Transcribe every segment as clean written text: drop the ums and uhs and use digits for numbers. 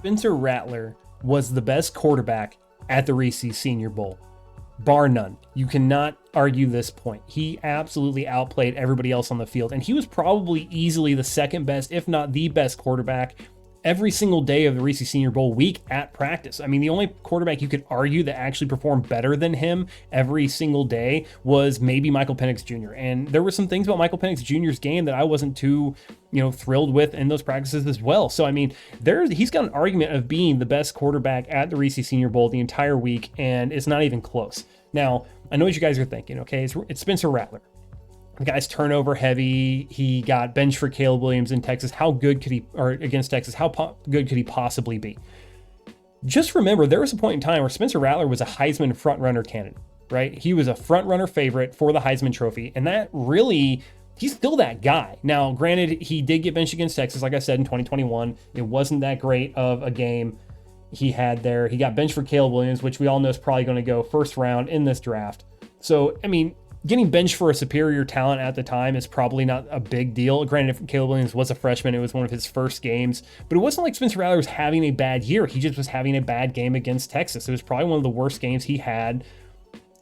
Spencer Rattler was the best quarterback at the Reese Senior Bowl, bar none. You cannot argue this point. He absolutely outplayed everybody else on the field, and he was probably easily the second best, if not the best quarterback every single day of the Reese Senior Bowl week at practice. I mean, the only quarterback you could argue that actually performed better than him every single day was maybe Michael Penix Jr. And there were some things about Michael Penix Jr.'s game that I wasn't too, thrilled with in those practices as well. So, I mean, he's got an argument of being the best quarterback at the Reese Senior Bowl the entire week, and it's not even close. Now, I know what you guys are thinking, okay? It's Spencer Rattler. The guy's turnover heavy. He got benched for Caleb Williams in Texas. How good could he, or against Texas, how good could he possibly be? Just remember, there was a point in time where Spencer Rattler was a Heisman frontrunner candidate, right? He was a frontrunner favorite for the Heisman Trophy, and that really, he's still that guy. Now, granted, he did get benched against Texas, like I said, in 2021. It wasn't that great of a game he had there. He got benched for Caleb Williams, which we all know is probably going to go first round in this draft. So, I mean, getting benched for a superior talent at the time is probably not a big deal. Granted, if Caleb Williams was a freshman, it was one of his first games, but it wasn't like Spencer Rattler was having a bad year. He just was having a bad game against Texas. It was probably one of the worst games he had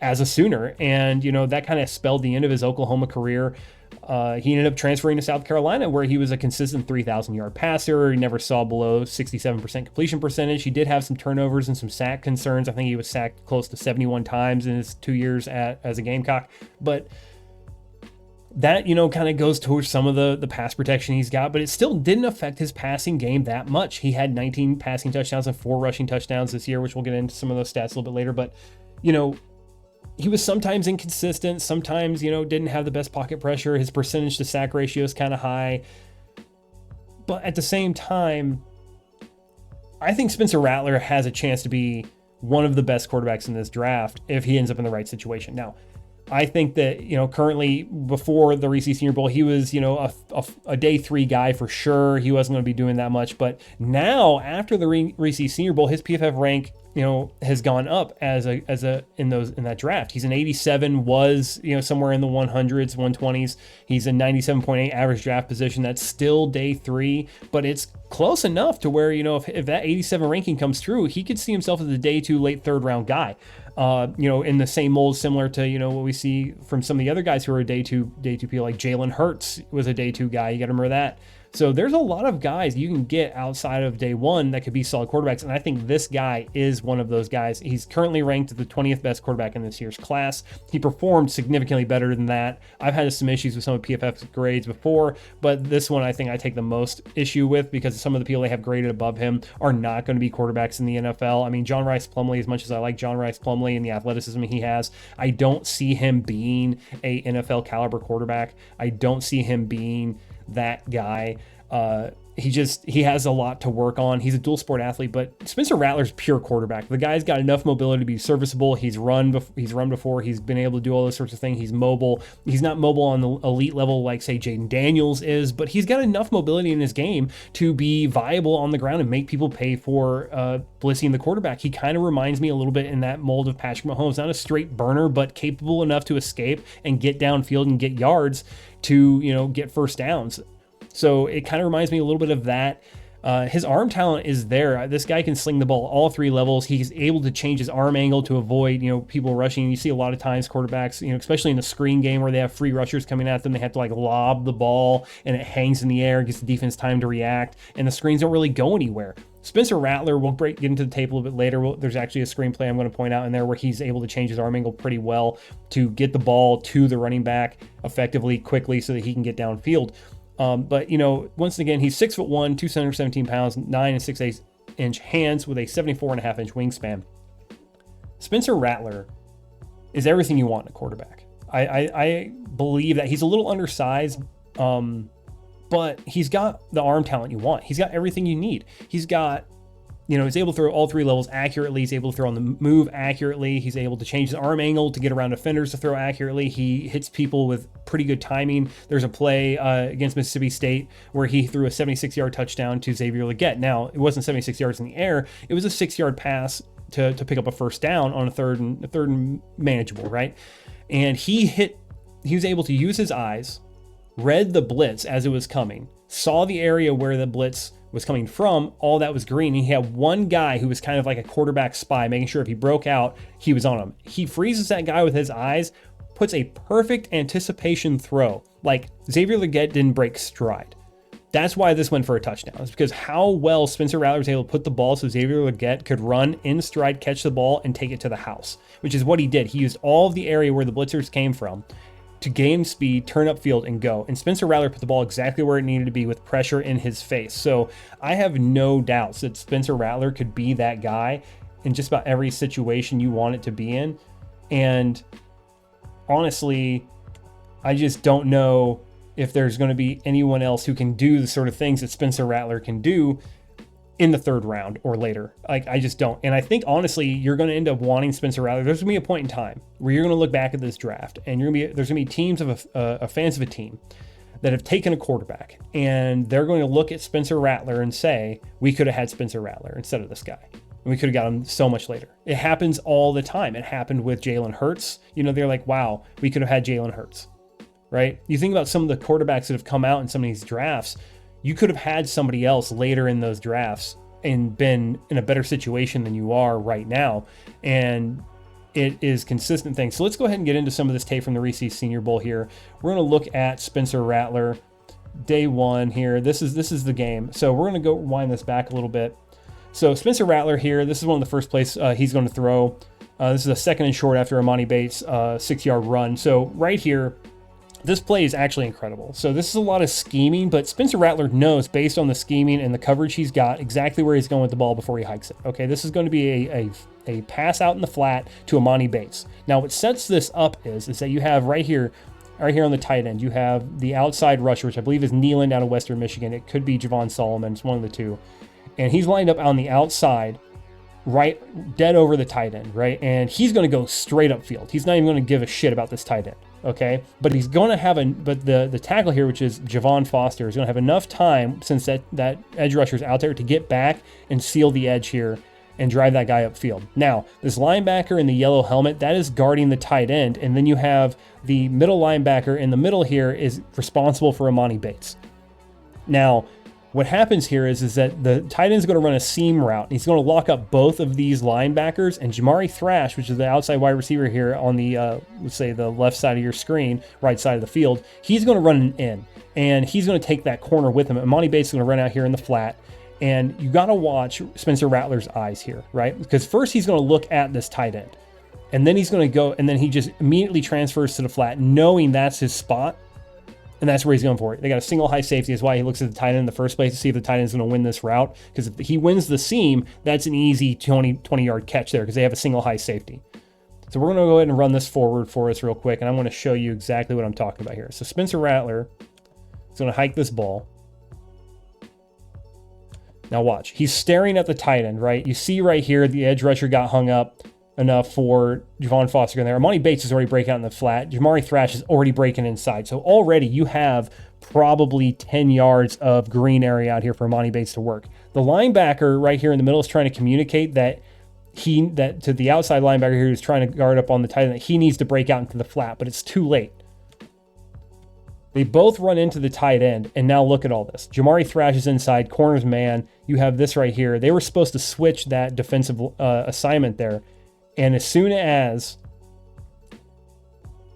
as a Sooner. And, that kind of spelled the end of his Oklahoma career. He ended up transferring to South Carolina, where he was a consistent 3,000-yard passer. He never saw below 67% completion percentage. He did have some turnovers and some sack concerns. I think he was sacked close to 71 times in his 2 years as a Gamecock. But that, kind of goes towards some of the pass protection he's got, but it still didn't affect his passing game that much. He had 19 passing touchdowns and 4 rushing touchdowns this year, which we'll get into some of those stats a little bit later. But, he was sometimes inconsistent, sometimes, didn't have the best pocket pressure. His percentage to sack ratio is kind of high. But at the same time, I think Spencer Rattler has a chance to be one of the best quarterbacks in this draft if he ends up in the right situation. Now, I think that, currently before the Reese Senior Bowl, he was, a day 3 guy for sure. He wasn't going to be doing that much. But now after the Reese Senior Bowl, his PFF rank, has gone up in that draft. He's an 87, was, somewhere in the 100s, 120s. He's a 97.8 average draft position. That's still day 3, but it's close enough to where, if that 87 ranking comes through, he could see himself as a day 2, late 3rd round guy. In the same mold, similar to, what we see from some of the other guys who are day two people, like Jalen Hurts was a day 2 guy. You got to remember that. So there's a lot of guys you can get outside of day 1 that could be solid quarterbacks. And I think this guy is one of those guys. He's currently ranked the 20th best quarterback in this year's class. He performed significantly better than that. I've had some issues with some of PFF's grades before, but this one I think I take the most issue with because some of the people they have graded above him are not going to be quarterbacks in the NFL. I mean, John Rice Plumlee, as much as I like John Rice Plumlee and the athleticism he has, I don't see him being a NFL caliber quarterback. I don't see him being that guy. He has a lot to work on. He's a dual sport athlete, but Spencer Rattler's pure quarterback. The guy's got enough mobility to be serviceable. He's run before. He's been able to do all those sorts of things. He's mobile. He's not mobile on the elite level like, say, Jaden Daniels is, but he's got enough mobility in his game to be viable on the ground and make people pay for blitzing the quarterback. He kind of reminds me a little bit in that mold of Patrick Mahomes. Not a straight burner, but capable enough to escape and get downfield and get yards to, get first downs. So it kind of reminds me a little bit of that. His arm talent is there. This guy can sling the ball all 3 levels. He's able to change his arm angle to avoid, people rushing. You see a lot of times quarterbacks, especially in the screen game where they have free rushers coming at them, they have to lob the ball and it hangs in the air, gives the defense time to react, and the screens don't really go anywhere. Spencer Rattler, we'll get into the tape a little bit later. There's actually a screenplay I'm going to point out in there where he's able to change his arm angle pretty well to get the ball to the running back effectively, quickly, so that he can get downfield. But, once again, he's 6'1", 217 pounds, 9 and 6/8 inch hands with a 74.5 inch wingspan. Spencer Rattler is everything you want in a quarterback. I believe that he's a little undersized, but he's got the arm talent you want. He's got everything you need. He's got, he's able to throw all 3 levels accurately. He's able to throw on the move accurately. He's able to change his arm angle to get around defenders to throw accurately. He hits people with pretty good timing. There's a play against Mississippi State where he threw a 76-yard touchdown to Xavier Legette. Now, it wasn't 76 yards in the air. It was a 6-yard pass to pick up a first down on a third and manageable, right? And he was able to use his eyes, read the blitz as it was coming, saw the area where the blitz was coming from, all that was green. And he had one guy who was kind of like a quarterback spy, making sure if he broke out, he was on him. He freezes that guy with his eyes, puts a perfect anticipation throw. Like Xavier Legette didn't break stride. That's why this went for a touchdown. It's because how well Spencer Rattler was able to put the ball so Xavier Legette could run in stride, catch the ball, and take it to the house, which is what he did. He used all of the area where the blitzers came from to gain speed, turn up field, and go. And Spencer Rattler put the ball exactly where it needed to be with pressure in his face. So I have no doubts that Spencer Rattler could be that guy in just about every situation you want it to be in. And honestly, I just don't know if there's going to be anyone else who can do the sort of things that Spencer Rattler can do in the third round or later. Like, I just don't. And I think, honestly, you're going to end up wanting Spencer Rattler. There's going to be a point in time where you're going to look back at this draft and there's going to be teams of fans of a team that have taken a quarterback, and they're going to look at Spencer Rattler and say, we could have had Spencer Rattler instead of this guy. And we could have got him so much later. It happens all the time. It happened with Jalen Hurts. You know, they're like, wow, we could have had Jalen Hurts. Right? You think about some of the quarterbacks that have come out in some of these drafts, you could have had somebody else later in those drafts and been in a better situation than you are right now. And it is consistent things. So let's go ahead and get into some of this tape from the Reese Senior Bowl here. We're going to look at Spencer Rattler day one here. This is the game. So we're going to go wind this back a little bit. So Spencer Rattler here, this is one of the first plays he's going to throw. This is a 2nd and short after Amani Bates' 6-yard run. So right here, this play is actually incredible. So this is a lot of scheming, but Spencer Rattler knows, based on the scheming and the coverage he's got, exactly where he's going with the ball before he hikes it. Okay, this is going to be a pass out in the flat to Amani Bates. Now, what sets this up is that you have right here on the tight end, you have the outside rusher, which I believe is Nealon out of Western Michigan. It could be Javon Solomon. It's one of the two. And he's lined up on the outside, right, dead over the tight end, right? And he's going to go straight upfield. He's not even going to give a shit about this tight end. Okay, but he's going to have the tackle here, which is Javon Foster, is going to have enough time, since that edge rusher is out there, to get back and seal the edge here and drive that guy upfield. Now, this linebacker in the yellow helmet, that is guarding the tight end, and then you have the middle linebacker in the middle here is responsible for Amani Bates. Now, what happens here is that the tight end is going to run a seam route. He's going to lock up both of these linebackers, and Jamari Thrash, which is the outside wide receiver here on the, let's say, the left side of your screen, right side of the field, he's going to run an in, and he's going to take that corner with him. Amani Bates is going to run out here in the flat, and you got to watch Spencer Rattler's eyes here, right? Because first he's going to look at this tight end, and then he's going to go, and then he just immediately transfers to the flat, knowing that's his spot. And that's where he's going for it. They got a single high safety. That's why he looks at the tight end in the first place to see if the tight end is going to win this route. Because if he wins the seam, that's an easy 20-yard catch there because they have a single high safety. So we're going to go ahead and run this forward for us real quick. And I'm going to show you exactly what I'm talking about here. So Spencer Rattler is going to hike this ball. Now watch. He's staring at the tight end, right? You see right here, the edge rusher got hung up enough for Javon Foster in there. Amani Bates is already breaking out in the flat. Jamari Thrash is already breaking inside. So already you have probably 10 yards of green area out here for Amani Bates to work. The linebacker right here in the middle is trying to communicate that to the outside linebacker here who's trying to guard up on the tight end, that he needs to break out into the flat, but it's too late. They both run into the tight end, and now look at all this. Jamari Thrash is inside, corners man. You have this right here. They were supposed to switch that defensive assignment there. And as soon as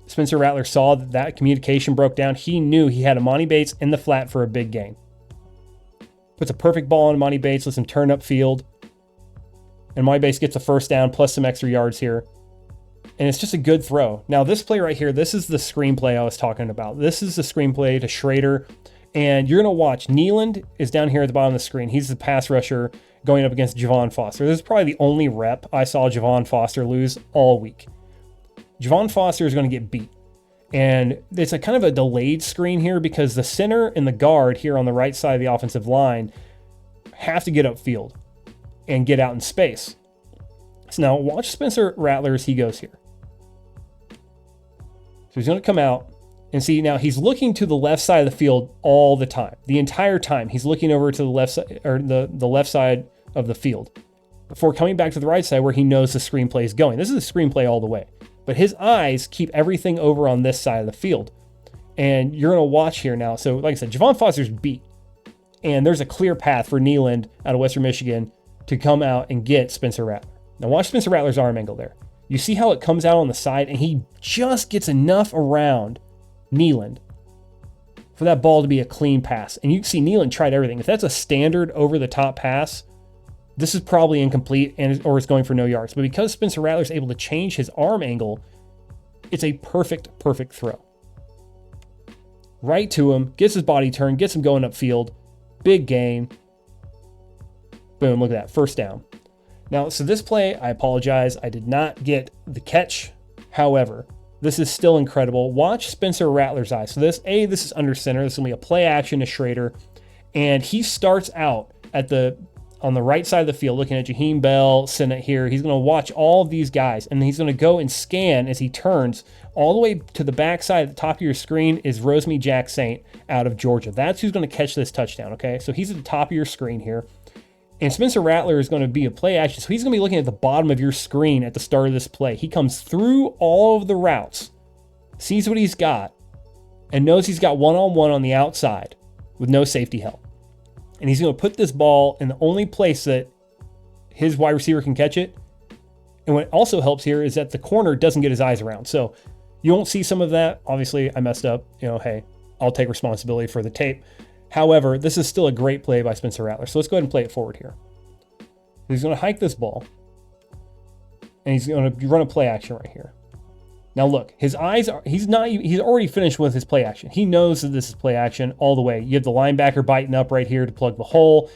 Spencer Rattler saw that communication broke down, he knew he had Amani Bates in the flat for a big gain. Puts a perfect ball on Amani Bates, lets him turn up field. And Amani Bates gets a first down plus some extra yards here. And it's just a good throw. Now this play right here, this is the screenplay I was talking about. This is the screenplay to Schrader. And you're going to watch, Nealon is down here at the bottom of the screen. He's the pass rusher going up against Javon Foster. This is probably the only rep I saw Javon Foster lose all week. Javon Foster is going to get beat. And it's a kind of a delayed screen here because the center and the guard here on the right side of the offensive line have to get upfield and get out in space. So now watch Spencer Rattler as he goes here. So he's going to come out. And see, now he's looking to the left side of the field all the time. The entire time he's looking over to the left side, or the left side of the field, before coming back to the right side where he knows the screenplay is going. This is a screenplay all the way. But his eyes keep everything over on this side of the field. And you're going to watch here now. So like I said, Javon Foster's beat. And there's a clear path for Neyland out of Western Michigan to come out and get Spencer Rattler. Now watch Spencer Rattler's arm angle there. You see how it comes out on the side, and he just gets enough around Neyland for that ball to be a clean pass. And you can see Neyland tried everything. If that's a standard over-the-top pass, this is probably incomplete or it's going for no yards. But because Spencer Rattler's able to change his arm angle, it's a perfect throw. Right to him, gets his body turned, gets him going upfield. Big gain. Boom, look at that, first down. Now, so this play, I apologize, I did not get the catch. However, this is still incredible. Watch Spencer Rattler's eyes. So this is under center. This is going to be a play action to Schrader. And he starts out on the right side of the field, looking at Jaheim Bell, Sinnott here. He's going to watch all of these guys, and he's going to go and scan as he turns all the way to the backside. At the top of your screen is Rosemy Jack Saint out of Georgia. That's who's going to catch this touchdown, okay? So he's at the top of your screen here. And Spencer Rattler is going to be a play action, so he's going to be looking at the bottom of your screen at the start of this play. He comes through all of the routes, sees what he's got, and knows he's got one-on-one on the outside with no safety help. And he's going to put this ball in the only place that his wide receiver can catch it. And what also helps here is that the corner doesn't get his eyes around. So you won't see some of that. Obviously, I messed up. Hey, I'll take responsibility for the tape. However, this is still a great play by Spencer Rattler. So let's go ahead and play it forward here. He's going to hike this ball, and he's going to run a play action right here. Now look, he's already finished with his play action. He knows that this is play action all the way. You have the linebacker biting up right here to plug the hole.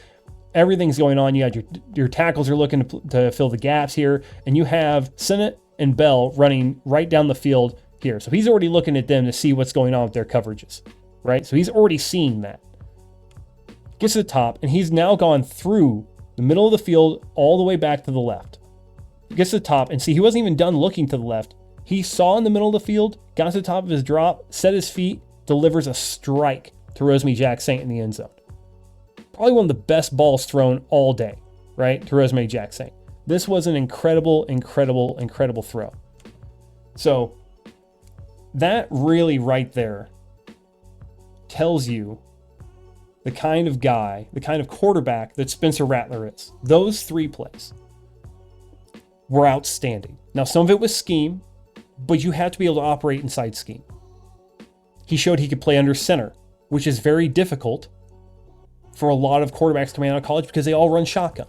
Everything's going on. You got your tackles are looking to fill the gaps here, and you have Sinnott and Bell running right down the field here. So he's already looking at them to see what's going on with their coverages, right? So he's already seeing that. Gets to the top, and he's now gone through the middle of the field all the way back to the left. Gets to the top, and see, he wasn't even done looking to the left. He saw in the middle of the field, got to the top of his drop, set his feet, delivers a strike to Rosemy Jack Saint in the end zone. Probably one of the best balls thrown all day, right, to Rosemy Jack Saint. This was an incredible throw. So that really right there tells you the kind of guy, the kind of quarterback that Spencer Rattler is. Those three plays were outstanding. Now, some of it was scheme, but you have to be able to operate inside scheme. He showed he could play under center, which is very difficult for a lot of quarterbacks coming out of college because they all run shotgun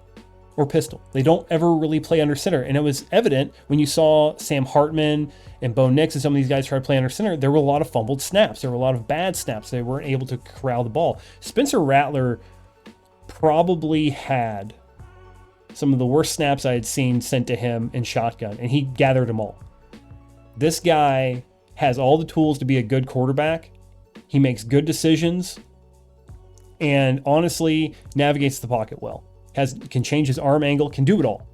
or pistol. They don't ever really play under center. And it was evident when you saw Sam Hartman and Bo Nix and some of these guys try to play under center, there were a lot of fumbled snaps. There were a lot of bad snaps. They weren't able to corral the ball. Spencer Rattler probably had some of the worst snaps I had seen sent to him in shotgun, and he gathered them all. This guy has all the tools to be a good quarterback. He makes good decisions and honestly navigates the pocket well. Can change his arm angle, can do it all.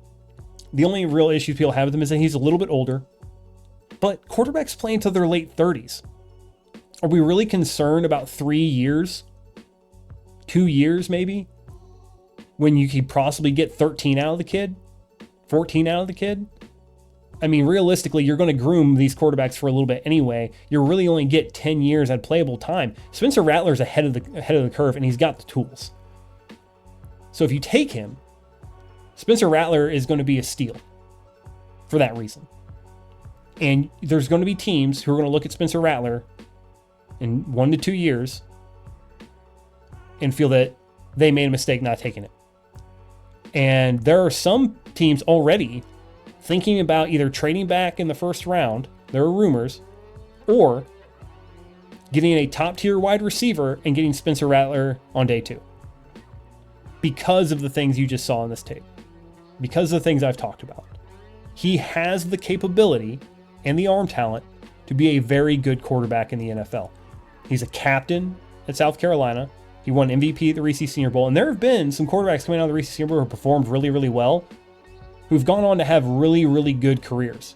The only real issues people have with him is that he's a little bit older, but quarterbacks play until their late 30s. Are we really concerned about 3 years, 2 years maybe, when you could possibly get 13 out of the kid, 14 out of the kid? I mean, realistically, you're going to groom these quarterbacks for a little bit anyway. You really only get 10 years at playable time. Spencer Rattler's ahead of the curve, and he's got the tools. So if you take him, Spencer Rattler is going to be a steal for that reason. And there's going to be teams who are going to look at Spencer Rattler in 1 to 2 years and feel that they made a mistake not taking it. And there are some teams already thinking about either trading back in the first round, there are rumors, or getting a top-tier wide receiver and getting Spencer Rattler on day 2. Because of the things you just saw in this tape. Because of the things I've talked about. He has the capability and the arm talent to be a very good quarterback in the NFL. He's a captain at South Carolina. He won MVP at the Reese Senior Bowl. And there have been some quarterbacks coming out of the Reese Senior Bowl who performed really, really well, who've gone on to have really, really good careers.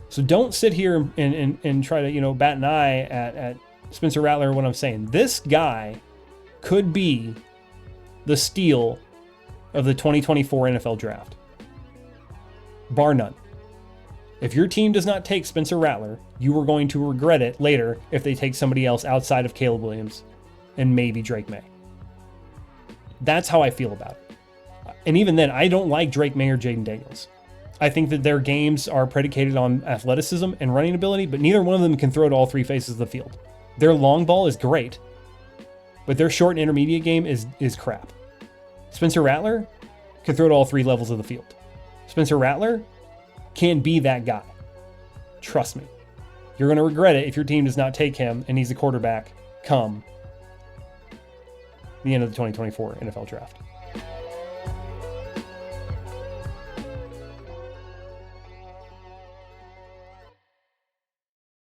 So don't sit here and try to, bat an eye at Spencer Rattler when I'm saying this guy could be the steal of the 2024 NFL Draft. Bar none. If your team does not take Spencer Rattler, you are going to regret it later if they take somebody else outside of Caleb Williams and maybe Drake May. That's how I feel about it. And even then, I don't like Drake May or Jaden Daniels. I think that their games are predicated on athleticism and running ability, but neither one of them can throw to all three faces of the field. Their long ball is great, but their short and intermediate game is crap. Spencer Rattler can throw to all three levels of the field. Spencer Rattler can be that guy. Trust me. You're going to regret it if your team does not take him and he's a quarterback come the end of the 2024 NFL draft.